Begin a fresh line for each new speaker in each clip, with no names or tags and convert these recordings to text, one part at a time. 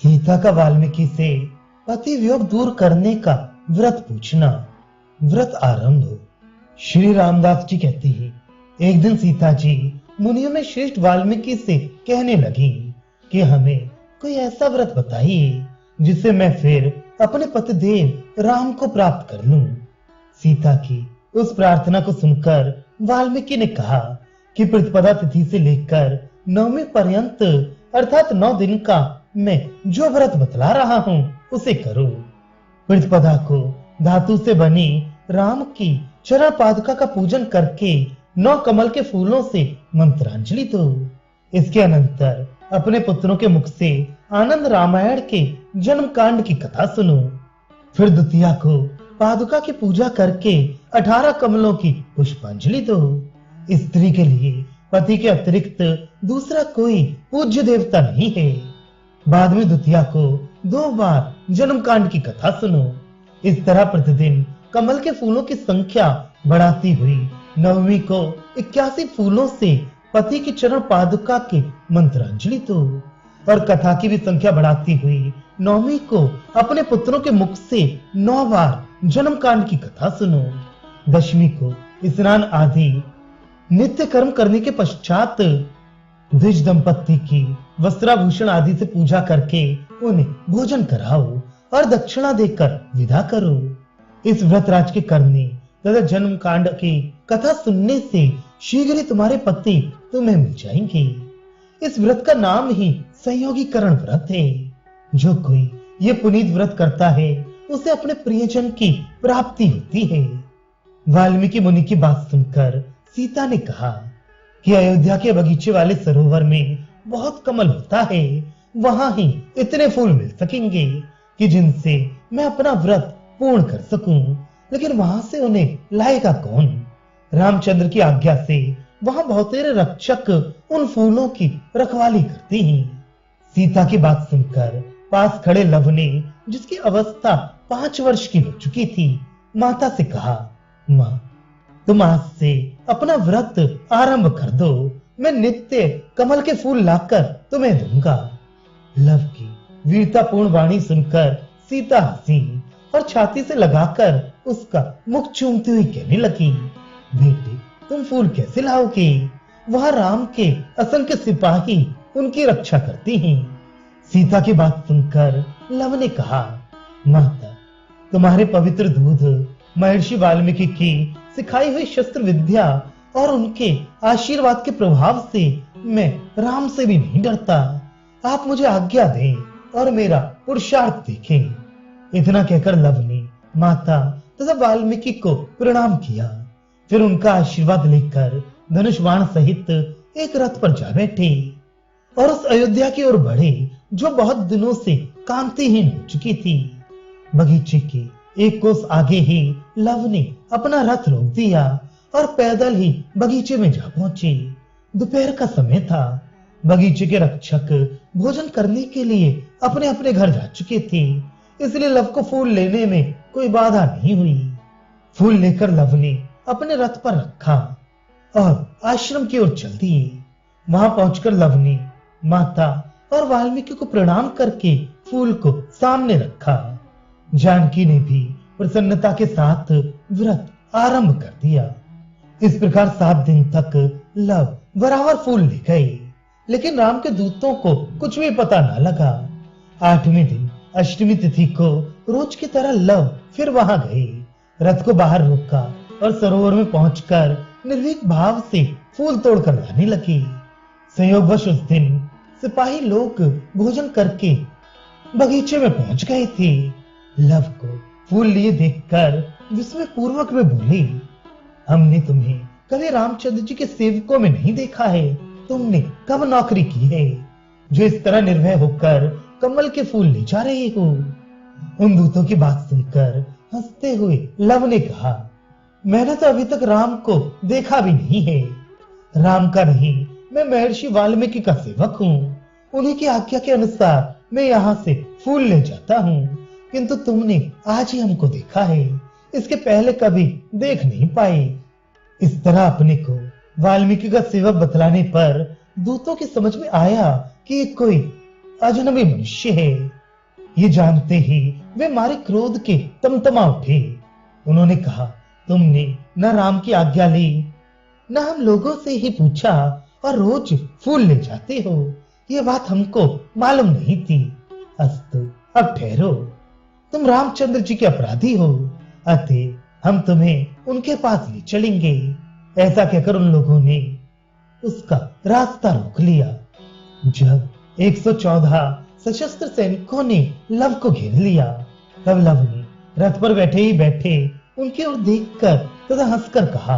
सीता का वाल्मीकि से पति वियोग दूर करने का व्रत पूछना। व्रत आरंभ। श्री रामदास जी कहते हैं, एक दिन सीता जी मुनियों में श्रेष्ठ वाल्मीकि से कहने लगी कि हमें कोई ऐसा व्रत बताइए जिससे मैं फिर अपने पतिदेव राम को प्राप्त कर लूं। सीता की उस प्रार्थना को सुनकर वाल्मीकि ने कहा कि प्रतिपदा तिथि से लेकर नवमी पर्यंत अर्थात 9 दिन का मैं जो व्रत बतला रहा हूं उसे करो। प्रतिपदा को धातु से बनी राम की चरण पादुका का पूजन करके 9 कमल के फूलों से मंत्रांजलि दो। इसके अनंतर अपने पुत्रों के मुख से आनंद रामायण के जन्म कांड की कथा सुनो। फिर द्वितीया को पादुका की पूजा करके 18 कमलों की पुष्पांजलि दो। स्त्री के लिए पति के अतिरिक्त दूसरा कोई पूज्य देवता नहीं है। बाद में द्वितीया को 2 बार जन्म कांड की कथा सुनो। इस तरह प्रतिदिन कमल के फूलों की संख्या बढ़ाती हुई नवमी को 81 फूलों से पति की चरण पादुका के मंत्रांजलि दो और कथा की भी संख्या बढ़ाती हुई नवमी को अपने पुत्रों के मुख से 9 बार जन्म कांड की कथा सुनो। दशमी को स्नान आदि नित्य कर्म करने के पश्चात द्विज दंपत्ति की वस्त्राभूषण आदि से पूजा करके उन्हें भोजन कराओ और दक्षिणा देकर विदा करो। इस व्रतराज के करने तथा जन्म कांड की कथा सुनने से शीघ्र ही तुम्हारे पति तुम्हें मिल जाएंगे। इस व्रत का नाम ही संयोगीकरण व्रत है। जो कोई ये पुनीत व्रत करता है उसे अपने प्रियजन की प्राप्ति होती है। वाल्मीकि मुनि की बात सुनकर सीता ने कहा कि अयोध्या के बगीचे वाले सरोवर में बहुत कमल होता है, वहां ही इतने फूल मिल सकेंगे कि जिनसे मैं अपना व्रत पूर्ण कर सकूं। लेकिन वहां से उन्हें लाएगा कौन? रामचंद्र की आज्ञा से वहां बहुतेरे रक्षक उन फूलों की रखवाली करते हैं। सीता की बात सुनकर पास खड़े लव ने, जिसकी अवस्था 5 वर्ष की हो चुकी थी, माता से कहा, मां, तुम आज से अपना व्रत आरंभ कर दो। मैं नित्य कमल के फूल लाकर तुम्हें दूंगा। लव की वीरतापूर्ण वाणी सुनकर सीता हंसी और छाती से लगाकर उसका मुख चूमती हुई कहने लगी, बेटे, तुम फूल कैसे लाओगे? वहां राम के असंख्य सिपाही उनकी रक्षा करते हैं। सीता की बात सुनकर लव ने कहा, माता, तुम्हारे पवित्र दूध, महर्षि वाल्मीकि की सिखाई हुई शस्त्र विद्या और उनके आशीर्वाद के प्रभाव से मैं राम से भी नहीं डरता। आप मुझे आज्ञा दें और मेरा पुरुषार्थ देखें। इतना कहकर लव ने माता तथा वाल्मीकि को प्रणाम किया। फिर उनका आशीर्वाद लेकर धनुष बाण सहित एक रथ पर जा बैठे और उस अयोध्या की ओर बढ़े जो बहुत दिनों से कांतिहीन हो चुकी थी। बगीचे के एक कोस आगे ही लव ने अपना रथ रोक दिया और पैदल ही बगीचे में जा पहुंचे। दोपहर का समय था। बगीचे के रक्षक भोजन करने के लिए अपने अपने घर जा चुके थे, इसलिए लव को फूल लेने में कोई बाधा नहीं हुई। फूल लेकर लव ने अपने रथ पर रखा और आश्रम की ओर चल दिए। वहां पहुंचकर लव ने माता और वाल्मीकि को प्रणाम करके फूल को सामने रखा। जानकी ने भी प्रसन्नता के साथ व्रत आरंभ कर दिया। इस प्रकार 7 दिन तक लव बराबर फूल ले गए, लेकिन राम के दूतों को कुछ भी पता न लगा। 8वें दिन अष्टमी तिथि को रोज की तरह लव फिर वहां गए। रथ को बाहर रोका और सरोवर में पहुंचकर निर्भीक भाव से फूल तोड़कर लाने लगे। संयोगवश उस दिन सिपाही लोग भोजन करके बगीचे में पहुंच गए थे। लव को फूल लिए देखकर विस्मय पूर्वक वे बोले, हमने तुम्हें कभी रामचंद्र जी के सेवकों में नहीं देखा है। तुमने कब नौकरी की है जो इस तरह निर्भय होकर कमल के फूल ले जा रहे हो? उन दूतों की बात सुनकर हंसते हुए लव ने कहा, मैंने तो अभी तक राम को देखा भी नहीं है। राम का नहीं, मैं महर्षि वाल्मीकि का सेवक हूँ। उन्हीं की आज्ञा के अनुसार मैं यहाँ से फूल ले जाता हूँ, किंतु तुमने आज ही हमको देखा है, इसके पहले कभी देख नहीं पाए। इस तरह अपने को वाल्मीकि का सेवक बतलाने पर दूतों की समझ में आया कि कोई अजनबी मनुष्य है। ये जानते ही वे मारे क्रोध के तमतमा उठे। उन्होंने कहा, तुमने न राम की आज्ञा ली, न हम लोगों से ही पूछा, और रोज फूल ले जाते हो। ये बात हमको मालूम नहीं थी। अस्तु, अब ठहरो। तुम रामचंद्र जी के अपराधी हो, अतः हम तुम्हें उनके पास ले चलेंगे। ऐसा कहकर उन लोगों ने उसका रास्ता रोक लिया। जब 114 सशस्त्र सैनिकों ने लव को घेर लिया, तब लव ने रथ पर बैठे ही बैठे उनकी ओर देखकर तथा हंसकर कहा,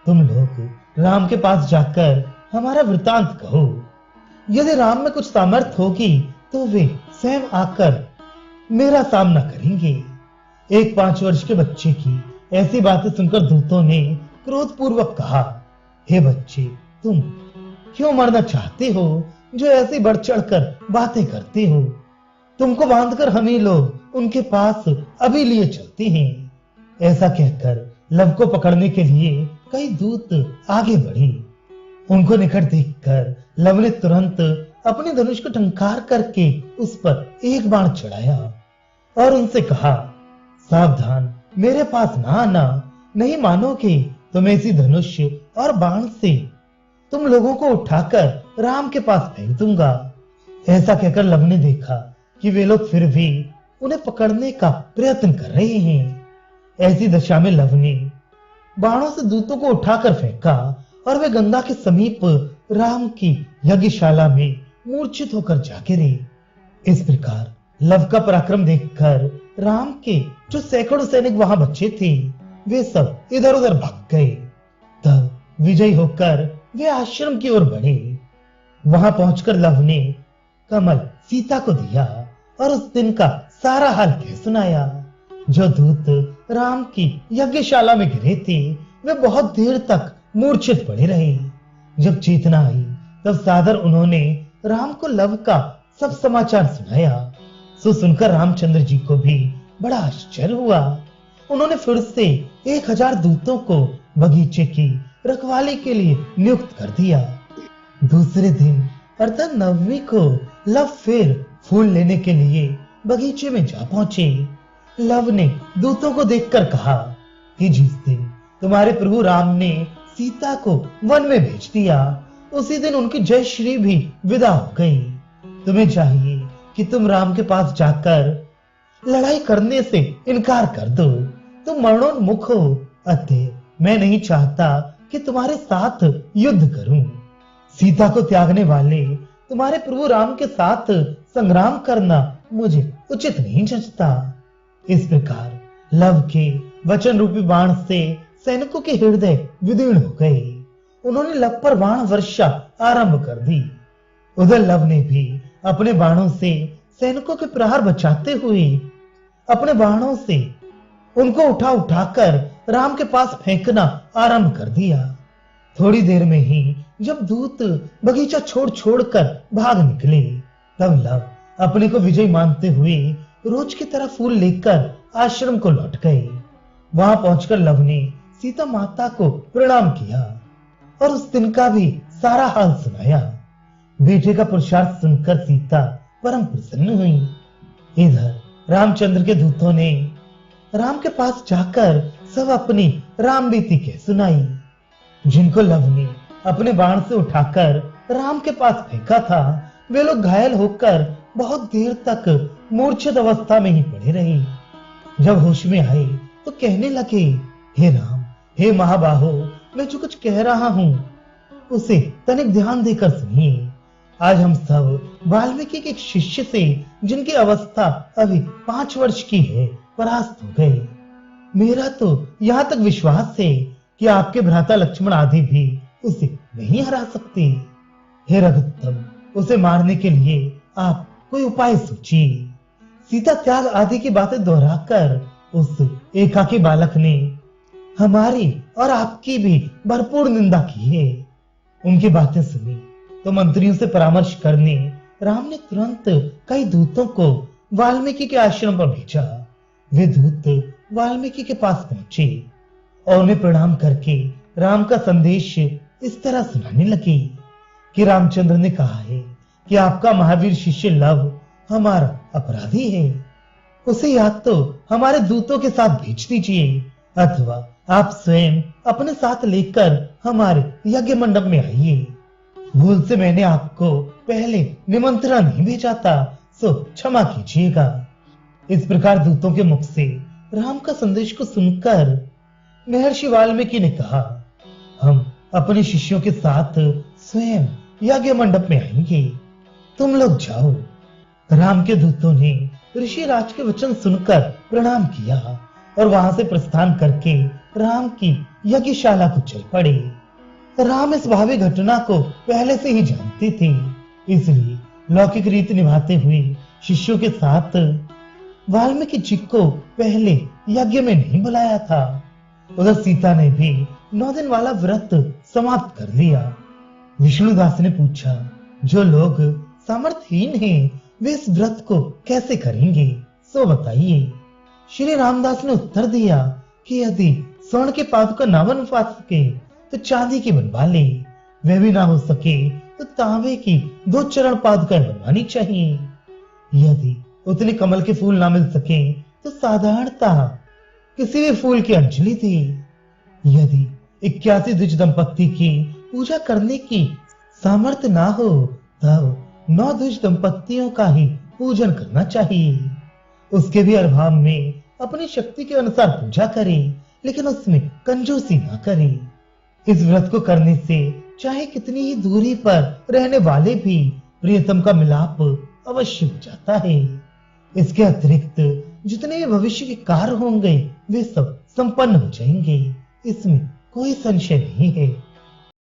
तुम लोग राम के पास जाकर हमारा वृतांत कहो। यदि राम में कुछ सामर्थ होगी तो वे स्वयं आकर मेरा सामना करेंगे। एक 5 वर्ष के बच्चे की ऐसी बातें सुनकर दूतों ने क्रोधपूर्वक कहा, हे बच्चे, तुम क्यों मरना चाहते हो, जो ऐसी बढ़ चढ़कर बातें करते हो। तुमको बांधकर हम ही लोग उनके पास अभी लिए चलते हैं। ऐसा कहकर लव को पकड़ने के लिए कई दूत आगे बढ़े। उनको निकट देखकर लव ने तुरंत अपने धनुष को टंकार करके उस पर एक बाण चढ़ाया और उनसे कहा, सावधान, मेरे पास ना आना, नहीं मानोगे तो मैं इसी धनुष और बाण से तुम लोगों को उठाकर राम के पास फेंक दूंगा। ऐसा कहकर लव ने देखा कि वे लोग फिर भी उन्हें पकड़ने का प्रयत्न कर रहे हैं। ऐसी दशा में लव ने बाणों से दूतों को उठाकर फेंका और वे गंगा के समीप राम की यज्ञशाला में मूर्छित होकर जा गिरे। इस प्रकार लव का पराक्रम देखकर राम के जो सैकड़ों सैनिक वहां बचे थे, वे सब इधर उधर भाग गए। तब विजयी होकर वे आश्रम की ओर बढ़े। वहां पहुंचकर लव ने कमल सीता को दिया और उस दिन का सारा हाल कह सुनाया। जो दूत राम की यज्ञशाला में गिरे थे, वे बहुत देर तक मूर्छित पड़े रहे। जब चेतना आई तब सादर उन्होंने राम को लव का सब समाचार सुनाया। सो सुनकर रामचंद्र जी को भी बड़ा आश्चर्य हुआ। उन्होंने फिर से 1000 दूतों को बगीचे की रखवाली के लिए नियुक्त कर दिया। दूसरे दिन अर्थात 9वीं को लव फिर फूल लेने के लिए बगीचे में जा पहुंचे। लव ने दूतों को देखकर कहा कि जिस दिन तुम्हारे प्रभु राम ने सीता को वन में भेज दिया, उसी दिन उनकी जय श्री भी विदा हो गई। तुम्हें चाहिए कि तुम राम के पास जाकर लड़ाई करने से इनकार कर दो। तुम मरणोन्मुख हो, अतः मैं नहीं चाहता कि तुम्हारे साथ युद्ध करूं। सीता को त्यागने वाले तुम्हारे प्रभु राम के साथ संग्राम करना मुझे उचित नहीं जचता। इस प्रकार लव के वचन रूपी बाण से सैनिकों के हृदय विदीर्ण हो गए। उन्होंने लव पर बाण वर्षा आरंभ कर दी। उधर लव ने भी अपने बाणों से सैनिकों के प्रहार बचाते हुए अपने बाणों से उनको उठा उठाकर राम के पास फेंकना आरंभ कर दिया। थोड़ी देर में ही जब दूत बगीचा छोड़ छोड़कर भाग निकले, तब लव अपने को विजय मानते हुए रोज की तरह फूल लेकर आश्रम को लौट गए। वहां पहुंचकर लव ने सीता माता को प्रणाम किया और उस दिन का भी सारा हाल सुनाया। बेटे का पुरुषार्थ सुनकर सीता परम प्रसन्न हुई। इधर रामचंद्र के दूतों ने राम के पास जाकर सब अपनी राम बीती कह सुनाई। जिनको लव ने अपने बाण से उठाकर राम के पास फेंका था, वे लोग घायल होकर बहुत देर तक मूर्छित अवस्था में ही पड़े रहे। जब होश में आए तो कहने लगे, हे राम, हे महाबाहो, मैं जो कुछ कह रहा हूं उसे तनिक ध्यान देकर सुनिए। आज हम सब वाल्मीकि के एक शिष्य से, जिनकी अवस्था अभी 5 वर्ष की है, परास्त हो गए। मेरा तो यहाँ तक विश्वास है कि आपके भ्राता लक्ष्मण आदि भी उसे नहीं हरा सकते। हे रघुत्तम, उसे मारने के लिए आप कोई उपाय सोचिए। सीता त्याग आदि की बातें दोहराकर उस एकाकी बालक ने हमारी और आपकी भी भरपूर निंदा की है। उनकी बातें सुनी तो मंत्रियों से परामर्श करने राम ने तुरंत कई दूतों को वाल्मीकि के आश्रम पर भेजा। वे दूत वाल्मीकि के पास पहुंचे और उन्हें प्रणाम करके राम का संदेश इस तरह सुनाने लगे कि रामचंद्र ने कहा है कि आपका महावीर शिष्य लव हमारा अपराधी है। उसे या तो हमारे दूतों के साथ भेज दीजिए अथवा आप स्वयं अपने साथ लेकर हमारे यज्ञ मंडप में आइए। भूल से मैंने आपको पहले निमंत्रण नहीं भेजा था, सो क्षमा कीजिएगा। इस प्रकार दूतों के मुख से राम का संदेश को सुनकर महर्षि वाल्मीकि ने कहा, हम अपने शिष्यों के साथ स्वयं यज्ञ मंडप में आएंगे, तुम लोग जाओ। राम के दूतों ने ऋषि राज के वचन सुनकर प्रणाम किया और वहां से प्रस्थान करके राम की यज्ञशाला को चल पड़े। राम इस भावी घटना को पहले से ही जानते थे, इसलिए लौकिक रीत निभाते हुए शिष्यों के साथ वाल्मीकि जी को पहले यज्ञ में नहीं बुलाया था। उधर सीता ने भी 9 दिन वाला व्रत समाप्त कर लिया। विष्णुदास ने पूछा, जो लोग सामर्थहीन हैं वे इस व्रत को कैसे करेंगे, सो बताइए। श्री रामदास ने उत्तर दिया कि यदि स्वर्ण के पादुका ना बनवा सके तो चांदी की बनवा ले, वह भी ना हो सके तो तांबे की 2 चरण पादुकाएं बनवानी चाहिए। यदि उतने कमल के फूल ना मिल सके तो साधारणतः किसी भी फूल की अंजलि दी। यदि 81 द्विज दंपत्ति की पूजा करने की सामर्थ्य ना हो तब 9 द्विज दंपत्तियों का ही पूजन करना चाहिए। उसके भी अभाव में अपनी शक्ति के अनुसार पूजा करे, लेकिन उसमें कंजूसी ना करे। इस व्रत को करने से चाहे कितनी ही दूरी पर रहने वाले भी प्रियतम का मिलाप अवश्य हो जाता है। इसके अतिरिक्त जितने भी भविष्य के कार्य होंगे वे सब संपन्न हो जाएंगे, इसमें कोई संशय नहीं है।